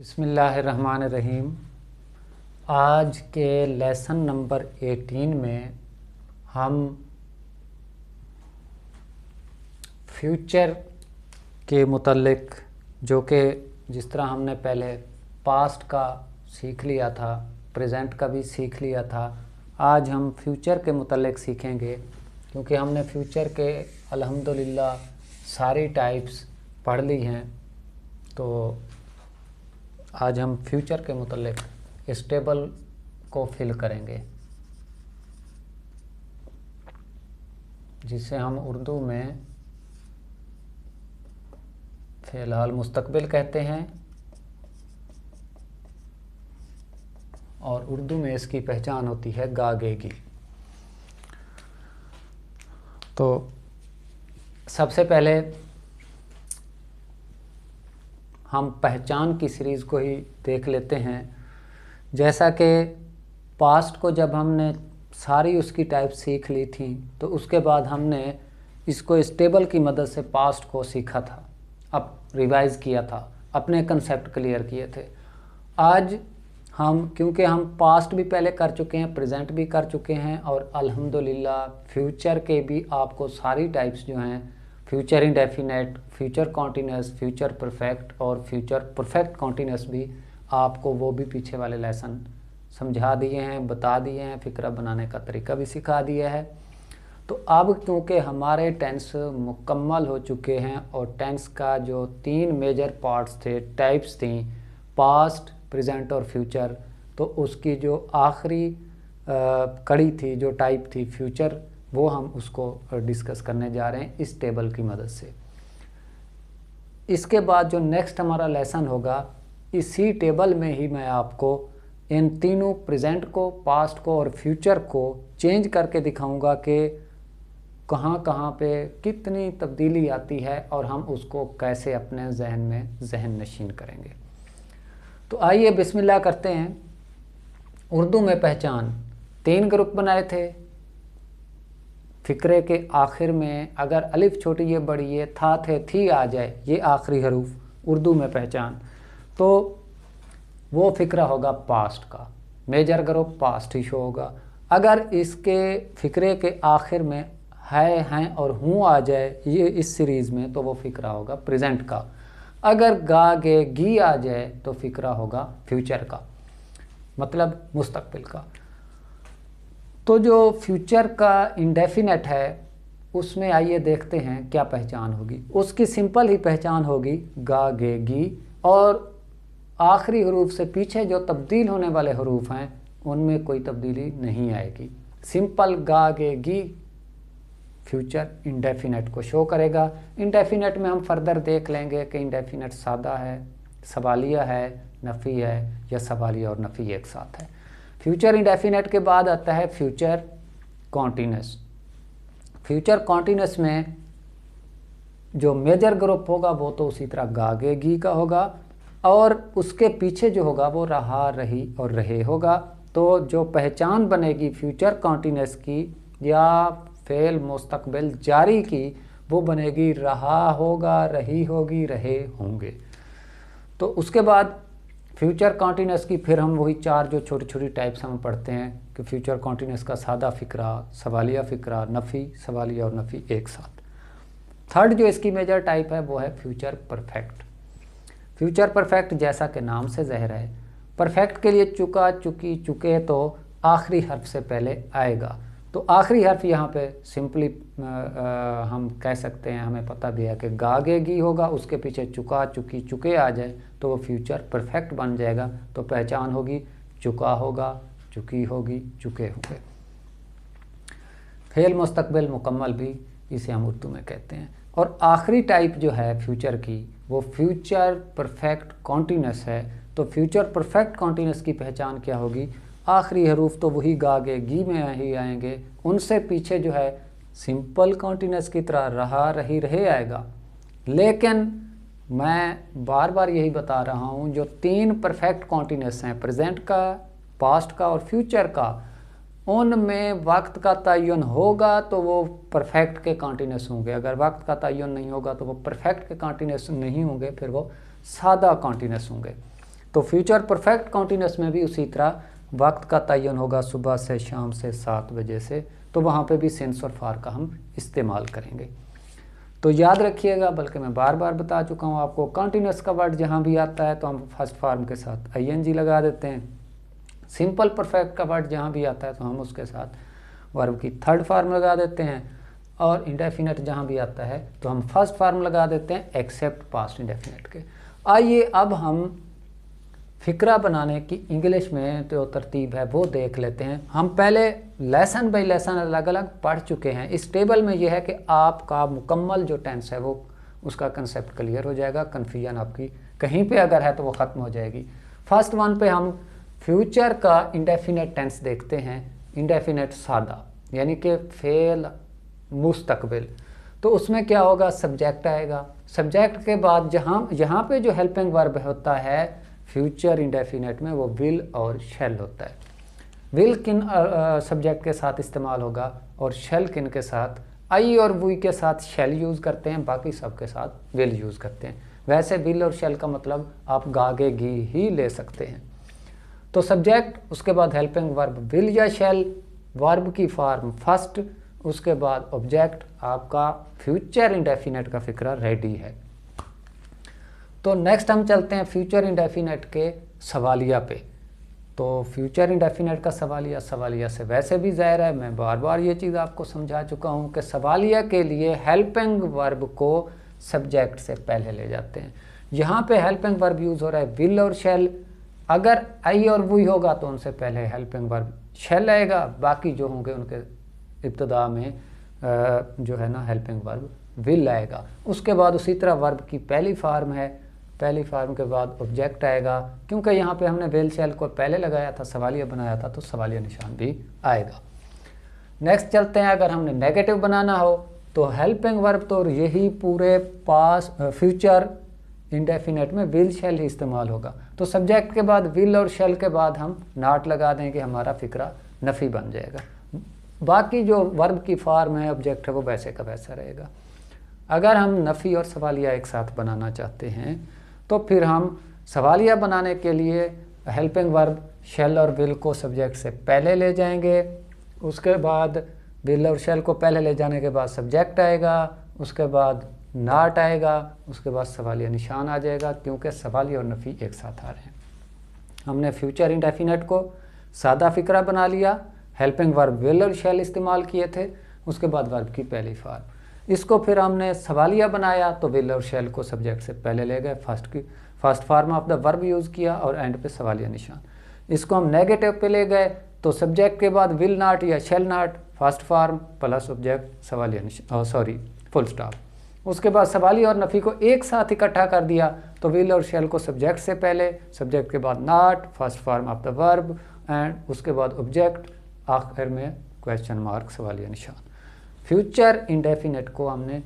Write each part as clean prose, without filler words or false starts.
बिस्मिल्लाहिर्रहमानिर्रहीम। आज के लेसन नंबर 18 में हम फ्यूचर के मुतल्लिक, जो कि जिस तरह हमने पहले पास्ट का सीख लिया था, प्रेजेंट का भी सीख लिया था, आज हम फ्यूचर के मुतल्लिक सीखेंगे। क्योंकि हमने फ्यूचर के अल्हम्दुलिल्लाह सारी टाइप्स पढ़ ली हैं, तो आज हम फ्यूचर के मुतल्लिक इस टेबल को फिल करेंगे, जिसे हम उर्दू में फ़िलहाल मुस्तकबिल कहते हैं और उर्दू में इसकी पहचान होती है गागेगी। तो सबसे पहले हम पहचान की सीरीज़ को ही देख लेते हैं। जैसा कि पास्ट को जब हमने सारी उसकी टाइप सीख ली थी, तो उसके बाद हमने इसको इस टेबल की मदद से पास्ट को सीखा था, अब रिवाइज़ किया था, अपने कंसेप्ट क्लियर किए थे। आज हम, क्योंकि हम पास्ट भी पहले कर चुके हैं, प्रेजेंट भी कर चुके हैं और अल्हम्दुलिल्लाह फ्यूचर के भी आपको सारी टाइप्स जो हैं, future indefinite, future continuous, future perfect और फ्यूचर परफेक्ट कॉन्टीन्यूअस भी आपको वो भी पीछे वाले लेसन समझा दिए हैं, बता दिए हैं, फ़िक्रा बनाने का तरीका भी सिखा दिया है। तो अब क्योंकि हमारे टेंस मुकम्मल हो चुके हैं और टेंस का जो 3 मेजर पार्ट्स थे, टाइप्स थी, पास्ट, प्रेजेंट और फ्यूचर, तो उसकी जो आखिरी कड़ी थी, जो टाइप थी फ्यूचर, वो हम उसको डिस्कस करने जा रहे हैं इस टेबल की मदद से। इसके बाद जो नेक्स्ट हमारा लेसन होगा, इसी टेबल में ही मैं आपको इन तीनों प्रेजेंट को, पास्ट को और फ्यूचर को चेंज करके दिखाऊंगा कि कहाँ कहाँ पे कितनी तब्दीली आती है और हम उसको कैसे अपने जहन में जहन नशीन करेंगे। तो आइए बिस्मिल्लाह करते हैं। उर्दू में पहचान 3 ग्रुप बनाए थे। फ़िक्रे के आखिर में अगर अलिफ छोटी ये बड़ी ये था थे थी आ जाए, ये आखिरी हरूफ उर्दू में पहचान, तो वो फ़िक्रा होगा पास्ट का, मेजर ग्रुप पास्ट ही शो होगा। अगर इसके फ़िक्रे के आखिर में है, हैं और हूँ आ जाए ये इस सीरीज़ में, तो वो फ़िक्रा होगा प्रेजेंट का। अगर गा गे गी आ जाए तो फ़िक्रा होगा फ्यूचर का, मतलब मुस्तकबिल का। तो जो फ्यूचर का इंडेफिनेट है, उसमें आइए देखते हैं क्या पहचान होगी। उसकी सिंपल ही पहचान होगी गा गे गी, और आखिरी हरूफ से पीछे जो तब्दील होने वाले हरूफ हैं उनमें कोई तब्दीली नहीं आएगी। सिंपल गा गे गी फ्यूचर इंडेफिनेट को शो करेगा। इंडेफिनेट में हम फर्दर देख लेंगे कि इंडेफिनेट सादा है, सवालिया है, नफ़ी है, या सवालिया और नफ़ी एक साथ है। फ्यूचर इंडेफिनेट के बाद आता है फ्यूचर कॉन्टीन्यूअस। फ्यूचर कॉन्टीन्यूअस में जो मेजर ग्रुप होगा वो तो उसी तरह गागेगी का होगा, और उसके पीछे जो होगा वो रहा, रही और रहे होगा। तो जो पहचान बनेगी फ्यूचर कॉन्टीन्यूअस की या फ़ेल मुस्तकबिल जारी की, वो बनेगी रहा होगा, रही होगी, रहे होंगे। तो उसके बाद फ्यूचर कॉन्टीन्यूअस की फिर हम वही 4 जो छोटी छोटी टाइप्स हम पढ़ते हैं कि फ्यूचर कॉन्टीन्यूअस का सादा फ़िक्रा, सवालिया फ़िक्रा, नफ़ी, सवालिया और नफ़ी एक साथ। थर्ड जो इसकी मेजर टाइप है वो है फ्यूचर परफेक्ट। फ्यूचर परफेक्ट जैसा कि नाम से ज़ाहिर है, परफेक्ट के लिए चुका, चुकी, चुके तो आखिरी हर्फ से पहले आएगा। तो आखिरी हर्फ यहाँ पे सिंपली हम कह सकते हैं, हमें पता भी है कि गागेगी होगा, उसके पीछे चुका, चुकी, चुके आ जाए तो वो फ्यूचर परफेक्ट बन जाएगा। तो पहचान होगी चुका होगा, चुकी होगी, चुके होंगे। फेल मुस्तकबिल मुकम्मल भी इसे हम उर्दू में कहते हैं। और आखिरी टाइप जो है फ्यूचर की, वो फ्यूचर परफेक्ट कॉन्टीन्यूअस है। तो फ्यूचर परफेक्ट कॉन्टीन्यूअस की पहचान क्या होगी? आखिरी हरूफ तो वही गागे गी में ही आएंगे, उनसे पीछे जो है सिंपल कॉन्टीन्यूअस की तरह रहा, रही, रहे आएगा। लेकिन मैं बार बार यही बता रहा हूँ, जो 3 परफेक्ट कॉन्टीन्यूअस हैं, प्रेजेंट का, पास्ट का और फ्यूचर का, उनमें वक्त का तयन होगा तो वो परफेक्ट के कॉन्टीन्यूअस होंगे। अगर वक्त का तयन नहीं होगा तो वो परफेक्ट के कॉन्टीन्यूअस नहीं होंगे, फिर वो सादा कॉन्टीन्यूअस होंगे। तो फ्यूचर परफेक्ट कॉन्टिन्यूस में भी उसी तरह वक्त का तयन होगा, सुबह से शाम से 7 बजे से, तो वहाँ पे भी सिंस और फार का हम इस्तेमाल करेंगे। तो याद रखिएगा, बल्कि मैं बार बार बता चुका हूँ आपको, कॉन्टिन्यूस का वर्ड जहाँ भी आता है तो हम फर्स्ट फॉर्म के साथ ing लगा देते हैं। सिंपल परफेक्ट का वर्ड जहाँ भी आता है तो हम उसके साथ वर्ब की थर्ड फॉर्म लगा देते हैं, और इंडेफिनेट जहाँ भी आता है तो हम फर्स्ट फॉर्म लगा देते हैं एक्सेप्ट पास्ट इंडेफिनेट के। आइए अब हम फ़िक्रा बनाने की इंग्लिश में जो तरतीब है वो देख लेते हैं। हम पहले लेसन बाय लेसन अलग अलग पढ़ चुके हैं। इस टेबल में यह है कि आपका मुकम्मल जो टेंस है वो उसका कंसेप्ट क्लियर हो जाएगा, कन्फ्यूजन आपकी कहीं पे अगर है तो वो ख़त्म हो जाएगी। फर्स्ट वन पे हम फ्यूचर का इंडेफिनेट टेंस देखते हैं, इंडेफिनेट सादा यानी कि फेल मुस्तकबिल। तो उसमें क्या होगा, सब्जेक्ट आएगा, सब्जेक्ट के बाद यहाँ पे जो हेल्पिंग वर्ब होता है फ्यूचर इंडेफिनेट में वो विल और शैल होता है। विल किन सब्जेक्ट के साथ इस्तेमाल होगा और शैल किन के साथ, आई और वी के साथ शैल यूज़ करते हैं, बाकी सब के साथ विल यूज़ करते हैं। वैसे विल और शैल का मतलब आप गागे गी ही ले सकते हैं। तो सब्जेक्ट, उसके बाद हेल्पिंग वर्ब विल या शैल, वर्ब की फॉर्म फर्स्ट, उसके बाद ऑब्जेक्ट, आपका फ्यूचर इंडेफिनेट का फिक्रा रेडी है। तो नेक्स्ट हम चलते हैं फ्यूचर इंडेफिनेट के सवालिया पे। तो फ्यूचर इंडेफिनेट का सवालिया से वैसे भी ज़ाहिर है, मैं बार बार ये चीज़ आपको समझा चुका हूँ कि सवालिया के लिए हेल्पिंग वर्ब को सब्जेक्ट से पहले ले जाते हैं। यहाँ पे हेल्पिंग वर्ब यूज़ हो रहा है विल और शैल, अगर आई और वी होगा तो उनसे पहले हेल्पिंग वर्ब शैल आएगा, बाकी जो होंगे उनके इब्तदा में जो है ना हेल्पिंग वर्ब विल आएगा। उसके बाद उसी तरह वर्ब की पहली फॉर्म है, पहली फॉर्म के बाद ऑब्जेक्ट आएगा, क्योंकि यहाँ पे हमने विल शैल को पहले लगाया था, सवालिया बनाया था, तो सवालिया निशान भी आएगा। नेक्स्ट चलते हैं, अगर हमने नेगेटिव बनाना हो तो हेल्पिंग वर्ब तो यही पूरे पास फ्यूचर इंडेफिनेट में विल शैल ही इस्तेमाल होगा। तो सब्जेक्ट के बाद विल और शैल के बाद हम नॉट लगा दें कि हमारा फिक्रा नफ़ी बन जाएगा। बाकी जो वर्ब की फॉर्म है, ऑब्जेक्ट है, वो वैसे का वैसा रहेगा। अगर हम नफ़ी और सवालिया एक साथ बनाना चाहते हैं तो फिर हम सवालिया बनाने के लिए हेल्पिंग वर्ब शैल और विल को सब्जेक्ट से पहले ले जाएंगे, उसके बाद विल और शैल को पहले ले जाने के बाद सब्जेक्ट आएगा, उसके बाद नॉट आएगा, उसके बाद सवालिया निशान आ जाएगा, क्योंकि सवालिया और नफ़ी एक साथ आ रहे हैं। हमने फ्यूचर इंडेफिनेट को सादा फिक्रा बना लिया, हेल्पिंग वर्ब विल और शैल इस्तेमाल किए थे, उसके बाद वर्ब की पहली फॉर्म। इसको फिर हमने सवालिया बनाया तो विल और शैल को सब्जेक्ट से पहले ले गए, first form of the verb use किया और एंड पे सवालिया निशान। इसको हम नेगेटिव पे ले गए तो सब्जेक्ट के बाद विल नॉट या shall not, first form plus object सवालिया निशान फुल स्टॉप। उसके बाद सवालिया और नफ़ी को एक साथ इकट्ठा कर दिया तो विल और शैल को सब्जेक्ट से पहले, सब्जेक्ट के बाद not, first form of the verb and उसके बाद ऑब्जेक्ट, आखिर में क्वेश्चन मार्क सवालिया निशान। फ्यूचर इंडेफिनेट को हमने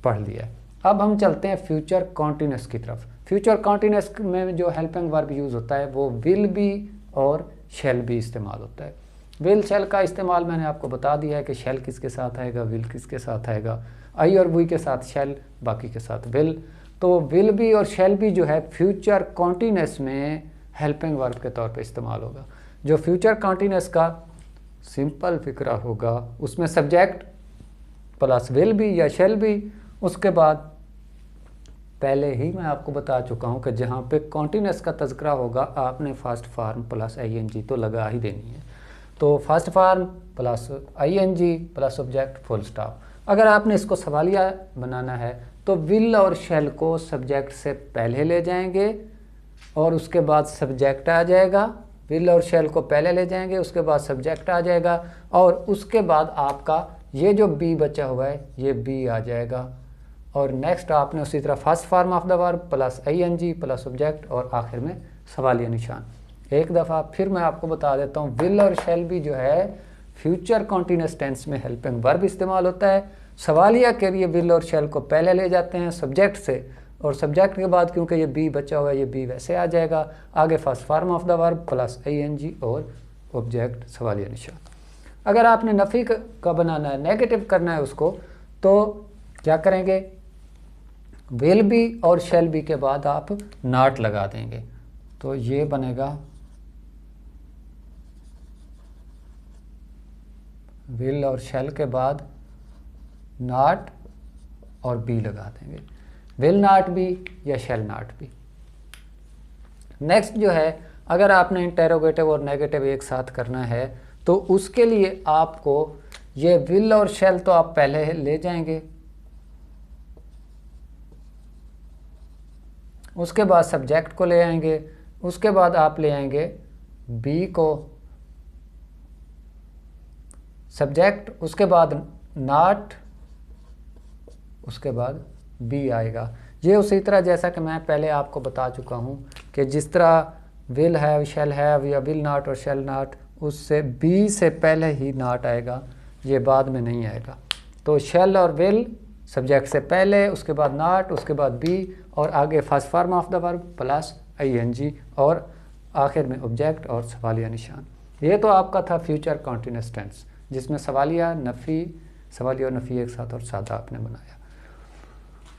पढ़ लिया है। अब हम चलते हैं फ्यूचर कॉन्टिन्यूस की तरफ। फ्यूचर कॉन्टिन्यूस में जो हेल्पिंग वर्ब यूज़ होता है वो विल भी और शैल भी इस्तेमाल होता है। विल शैल का इस्तेमाल मैंने आपको बता दिया है कि शैल किसके साथ आएगा, विल किसके साथ आएगा, आई और वी के साथ शैल, बाकी के साथ विल। तो विल भी और शैल भी जो है फ्यूचर कॉन्टिन्यूस में हेल्पिंग वर्ब के तौर पे इस्तेमाल होगा। जो फ्यूचर कॉन्टिन्यूस का सिंपल फिक्रा होगा उसमें सब्जेक्ट प्लस विल भी या शैल भी, उसके बाद पहले ही मैं आपको बता चुका हूँ कि जहाँ पे कॉन्टिन्यूस का तज़किरा होगा आपने फर्स्ट फॉर्म प्लस ing तो लगा ही देनी है। तो first form plus ing plus object full stop. अगर आपने इसको सवालिया बनाना है तो विल और शैल को सब्जेक्ट से पहले ले जाएंगे और उसके बाद सब्जेक्ट आ जाएगा, विल और शैल को पहले ले जाएंगे, उसके बाद सब्जेक्ट आ जाएगा और उसके बाद आपका ये जो बी बचा हुआ है ये बी आ जाएगा। और नेक्स्ट आपने उसी तरह first form of the verb plus ing plus object और आखिर में सवालिया निशान। एक दफ़ा फिर मैं आपको बता देता हूँ, विल और शैल भी जो है फ्यूचर कॉन्टिन्यूस टेंस में हेल्पिंग वर्ब इस्तेमाल होता है। सवालिया के लिए विल और शैल को पहले ले जाते हैं सब्जेक्ट से और सब्जेक्ट के बाद क्योंकि ये बी बचा हुआ है ये बी वैसे आ जाएगा, आगे first form of the verb plus ing और ऑब्जेक्ट सवालिया निशान। अगर आपने नफ़ी का बनाना है, नेगेटिव करना है उसको, तो क्या करेंगे, विल बी और शैल बी के बाद आप नॉट लगा देंगे। तो ये बनेगा विल और शेल के बाद नॉट और बी लगा देंगे, विल नॉट बी या शेल नॉट बी। नेक्स्ट जो है, अगर आपने इंटेरोगेटिव और नेगेटिव एक साथ करना है तो उसके लिए आपको ये विल और शेल तो आप पहले ले जाएंगे, उसके बाद सब्जेक्ट को ले आएंगे, उसके बाद आप ले आएंगे बी को सब्जेक्ट, उसके बाद नॉट, उसके बाद बी आएगा। ये उसी तरह जैसा कि मैं पहले आपको बता चुका हूँ कि जिस तरह विल हैव, शेल हैव या विल नॉट और शेल नॉट, उससे बी से पहले ही नॉट आएगा, ये बाद में नहीं आएगा। तो शेल और विल सब्जेक्ट से पहले, उसके बाद नॉट, उसके बाद बी और आगे first form of the verb plus ing और आखिर में ऑब्जेक्ट और सवालिया निशान। ये तो आपका था फ्यूचर कॉन्टिन्यूअस टेंस जिसमें सवालिया नफ़ी, सवालिया और नफ़ी एक साथ और सादा आपने बनाया।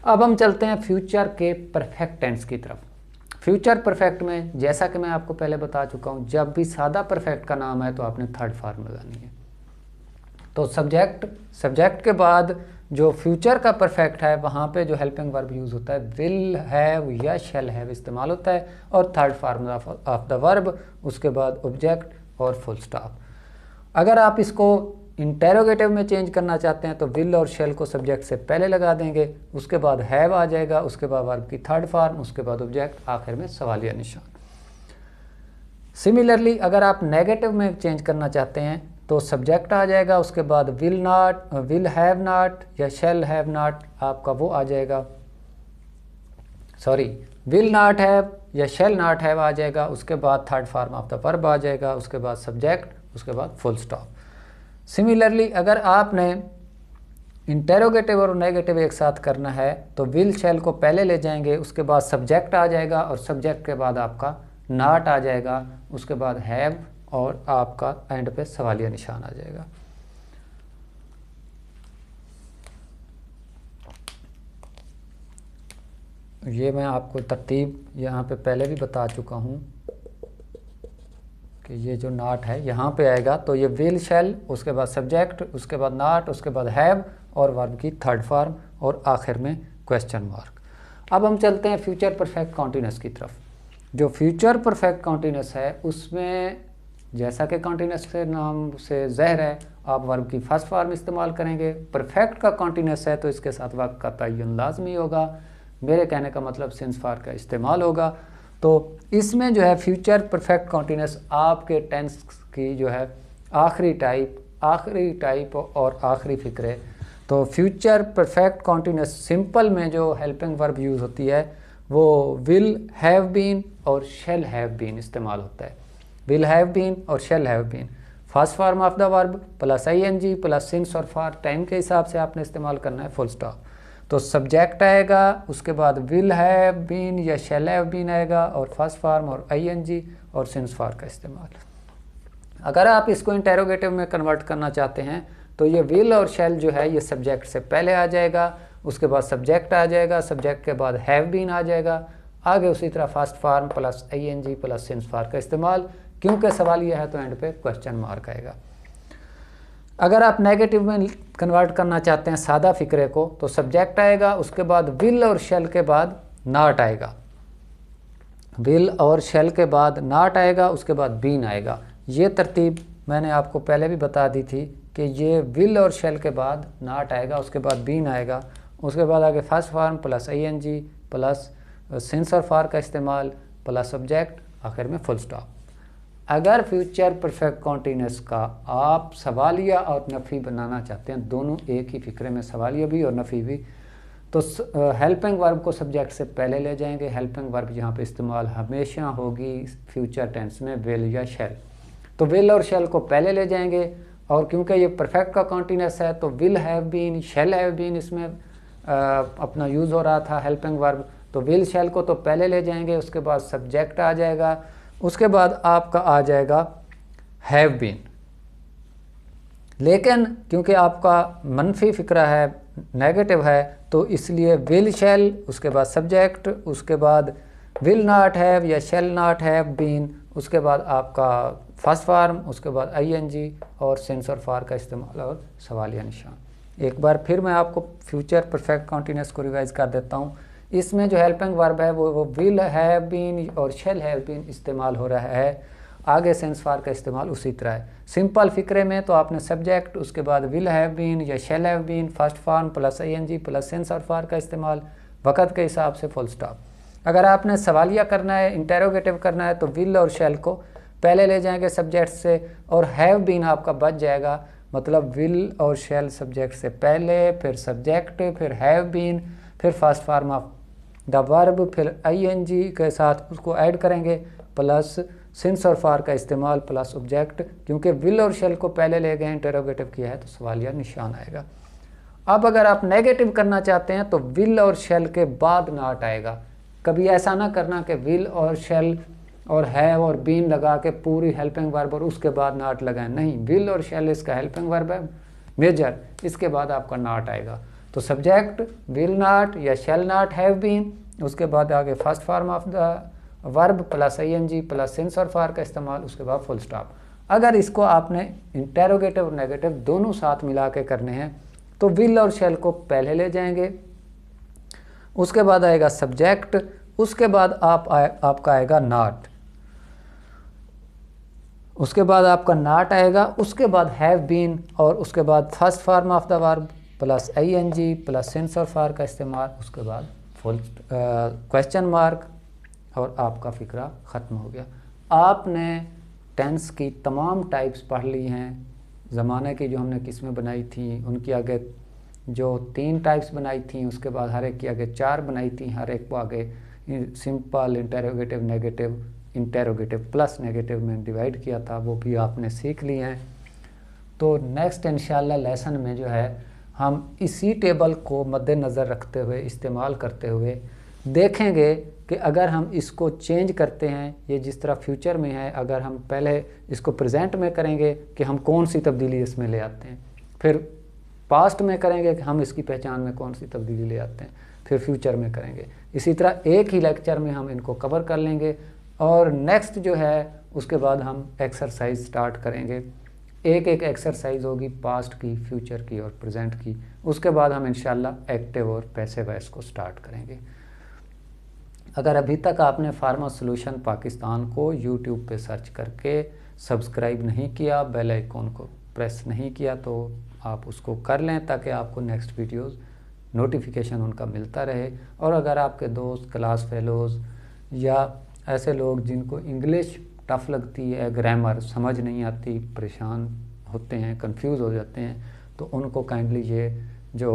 अब हम चलते हैं फ्यूचर के परफेक्ट टेंस की तरफ। फ्यूचर परफेक्ट में जैसा कि मैं आपको पहले बता चुका हूँ, जब भी सादा परफेक्ट का नाम है तो आपने थर्ड फॉर्म लगानी है। तो सब्जेक्ट के बाद जो फ्यूचर का परफेक्ट है वहाँ पे जो हेल्पिंग वर्ब यूज़ होता है विल हैव या शेल हैव इस्तेमाल होता है, और third form of the verb, उसके बाद ऑब्जेक्ट और फुल स्टॉप। अगर आप इसको इंटेरोगेटिव में चेंज करना चाहते हैं तो विल और शेल को सब्जेक्ट से पहले लगा देंगे, उसके बाद हैव आ जाएगा, उसके बाद वर्ब की थर्ड फॉर्म, उसके बाद ऑब्जेक्ट, आखिर में सवालिया निशान। सिमिलरली अगर आप नेगेटिव में चेंज करना चाहते हैं तो सब्जेक्ट आ जाएगा, उसके बाद विल हैव नॉट या शेल हैव नॉट, आपका वो आ जाएगा, सॉरी विल नॉट हैव या शेल नॉट हैव आ जाएगा, उसके बाद third form of the verb आ जाएगा, उसके बाद सब्जेक्ट, उसके बाद फुल स्टॉप। सिमिलरली अगर आपने इंटेरोगेटिव और नेगेटिव एक साथ करना है तो विल शेल को पहले ले जाएंगे, उसके बाद सब्जेक्ट आ जाएगा और सब्जेक्ट के बाद आपका नॉट आ जाएगा, उसके बाद हैव और आपका एंड पे सवालिया निशान आ जाएगा। ये मैं आपको तरतीब यहाँ पे पहले भी बता चुका हूँ कि ये जो नॉट है यहाँ पे आएगा, तो ये विल शेल, उसके बाद सब्जेक्ट, उसके बाद नॉट, उसके बाद हैव और वर्ब की थर्ड फॉर्म और आखिर में क्वेश्चन मार्क। अब हम चलते हैं फ्यूचर परफेक्ट कॉन्टिन्यूअस की तरफ। जो फ्यूचर परफेक्ट कॉन्टिन्यूअस है उसमें जैसा कि कॉन्टिन्यूअस के नाम से ज़हर है, आप वर्ब की फर्स्ट फॉर्म इस्तेमाल करेंगे। परफेक्ट का कॉन्टिन्यूअस है तो इसके साथ वक्त का तयन लाजमी होगा, मेरे कहने का मतलब सिंस फॉर का इस्तेमाल होगा। तो इसमें जो है फ्यूचर परफेक्ट कॉन्टिन्यूअस आपके टेंस की जो है आखिरी टाइप और आखिरी फ़िक्र। तो फ्यूचर परफेक्ट कॉन्टिन्यूअस सिंपल में जो हेल्पिंग वर्ब यूज़ होती है वो विल हैव बीन और शेल हैव बीन इस्तेमाल होता है। विल हैव बीन और shall have been, first form of the verb plus ing plus since और फॉर, टाइम के हिसाब से आपने इस्तेमाल करना है, फुल स्टॉप। तो सब्जेक्ट आएगा, उसके बाद विल हैव बीन या शेल हैव बीन आएगा और फर्स्ट फॉर्म और ing और सिंस फॉर का इस्तेमाल। अगर आप इसको इंटेरोगेटिव में कन्वर्ट करना चाहते हैं तो ये विल और शेल जो है ये सब्जेक्ट से पहले आ जाएगा, उसके बाद सब्जेक्ट आ जाएगा, सब्जेक्ट के बाद हैव बीन आ जाएगा, आगे उसी तरह first form plus ing plus since for का इस्तेमाल, क्योंकि सवाल यह है तो एंड पे क्वेश्चन मार्क आएगा। अगर आप नेगेटिव में कन्वर्ट करना चाहते हैं सादा फिक्रे को तो सब्जेक्ट आएगा, उसके बाद विल और शेल के बाद नॉट आएगा, विल और शेल के बाद नॉट आएगा, उसके बाद बीन आएगा। ये तरतीब मैंने आपको पहले भी बता दी थी कि ये विल और शेल के बाद नॉट आएगा, उसके बाद बीन आएगा, उसके बाद आगे first form plus ing plus since और फॉर का इस्तेमाल प्लस सब्जेक्ट, आखिर में फुल स्टॉप। अगर फ्यूचर परफेक्ट कॉन्टिन्यूअस का आप सवालिया और नफ़ी बनाना चाहते हैं, दोनों एक ही फिक्रे में सवालिया भी और नफ़ी भी, तो हेल्पिंग वर्ब को सब्जेक्ट से पहले ले जाएंगे। हेल्पिंग वर्ब यहाँ पे इस्तेमाल हमेशा होगी फ्यूचर टेंस में विल या शेल, तो विल और शेल को पहले ले जाएंगे। और क्योंकि ये परफेक्ट का कॉन्टिन्यूअस है तो will have been, shall have been इसमें अपना यूज़ हो रहा था हेल्पिंग वर्ब, तो विल शेल को तो पहले ले जाएंगे, उसके बाद सब्जेक्ट आ जाएगा, उसके बाद आपका आ जाएगा हैव बीन। लेकिन क्योंकि आपका मनफी फ़िक्रा है, नेगेटिव है, तो इसलिए विल शेल, उसके बाद सब्जेक्ट, उसके बाद विल नॉट हैव या शैल नॉट हैव बीन, उसके बाद आपका फर्स्ट फॉर्म, उसके बाद आईएनजी और सेंस और फॉर का इस्तेमाल और सवालिया निशान। एक बार फिर मैं आपको फ्यूचर परफेक्ट कॉन्टिन्यूस को रिवाइज कर देता हूँ। इसमें जो हेल्पिंग वर्ब है वो विल हैव बीन और शैल हैव बीन इस्तेमाल हो रहा है, आगे सेंस फॉर का इस्तेमाल उसी तरह है। सिंपल फिक्रे में तो आपने सब्जेक्ट, उसके बाद विल हैव बीन या shall have been, first form plus ING plus since और फॉर का इस्तेमाल, वक़्त के हिसाब से फुल स्टॉप। अगर आपने सवालिया करना है, इंटेरोगेटिव करना है, तो विल और शैल को पहले ले जाएंगे सब्जेक्ट से और हैव बीन आपका बच जाएगा, मतलब विल और शैल सब्जेक्ट से पहले, फिर सब्जेक्ट, फिर हैव बीन, फिर first form of the verb, फिर आईएनजी के साथ उसको ऐड करेंगे प्लस सिंस और फॉर का इस्तेमाल प्लस ऑब्जेक्ट, क्योंकि विल और शेल को पहले ले गए, इंटरोगेटिव किया है तो सवालिया निशान आएगा। अब अगर आप नेगेटिव करना चाहते हैं तो विल और शेल के बाद नॉट आएगा। कभी ऐसा ना करना कि विल और शेल और हैव और बीन लगा के पूरी हेल्पिंग वर्ब और उसके बाद नॉट लगाएं, नहीं, विल और शेल इसका हेल्पिंग वर्ब है मेजर, इसके बाद आपका नॉट आएगा। तो सब्जेक्ट विल नॉट या शेल नॉट हैव बीन, उसके बाद आगे first form of the verb plus ING plus since और फॉर का इस्तेमाल, उसके बाद फुल स्टॉप। अगर इसको आपने इंटेरोगेटिव और नेगेटिव दोनों साथ मिला के करने हैं तो विल और शेल को पहले ले जाएंगे, उसके बाद आएगा सब्जेक्ट, उसके बाद आपका आएगा नॉट, उसके बाद आपका नॉट आएगा, उसके बाद हैव बीन और उसके बाद first form of the verb plus ING plus since और फॉर का इस्तेमाल, उसके बाद फुल क्वेश्चन मार्क और आपका फिक्रा ख़त्म हो गया। आपने टेंस की तमाम टाइप्स पढ़ ली हैं, ज़माने की जो हमने किस्में बनाई थी उनकी आगे जो 3 टाइप्स बनाई थी, उसके बाद हर एक की आगे 4 बनाई थी, हर एक को आगे simple, interrogative, negative, interrogative plus negative में डिवाइड किया था, वो भी आपने सीख लिए हैं। तो नेक्स्ट इंशाल्लाह लेसन में जो है हम इसी टेबल को मद्देनज़र रखते हुए, इस्तेमाल करते हुए देखेंगे कि अगर हम इसको चेंज करते हैं, ये जिस तरह फ्यूचर में है, अगर हम पहले इसको प्रेजेंट में करेंगे कि हम कौन सी तब्दीली इसमें ले आते हैं, फिर पास्ट में करेंगे कि हम इसकी पहचान में कौन सी तब्दीली ले आते हैं, फिर फ्यूचर में करेंगे। इसी तरह एक ही लेक्चर में हम इनको कवर कर लेंगे और नेक्स्ट जो है उसके बाद हम एक्सरसाइज स्टार्ट करेंगे। एक एक एक्सरसाइज होगी पास्ट की, फ्यूचर की और प्रेजेंट की, उसके बाद हम इंशाल्लाह एक्टिव और पैसिव वॉइस को स्टार्ट करेंगे। अगर अभी तक आपने फार्मा सॉल्यूशन पाकिस्तान को यूट्यूब पे सर्च करके सब्सक्राइब नहीं किया, बेल आइकॉन को प्रेस नहीं किया, तो आप उसको कर लें ताकि आपको नेक्स्ट वीडियोस नोटिफिकेशन उनका मिलता रहे। और अगर आपके दोस्त, क्लास फेलोज़ या ऐसे लोग जिनको इंग्लिश टफ लगती है, ग्रामर समझ नहीं आती, परेशान होते हैं, कंफ्यूज हो जाते हैं, तो उनको काइंडली ये जो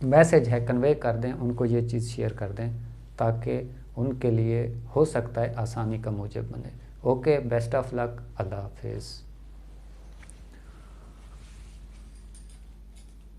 मैसेज है कन्वे कर दें, उनको ये चीज़ शेयर कर दें ताकि उनके लिए हो सकता है आसानी का मूजब बने। ओके, बेस्ट ऑफ लक, अल्लाह हाफिज़।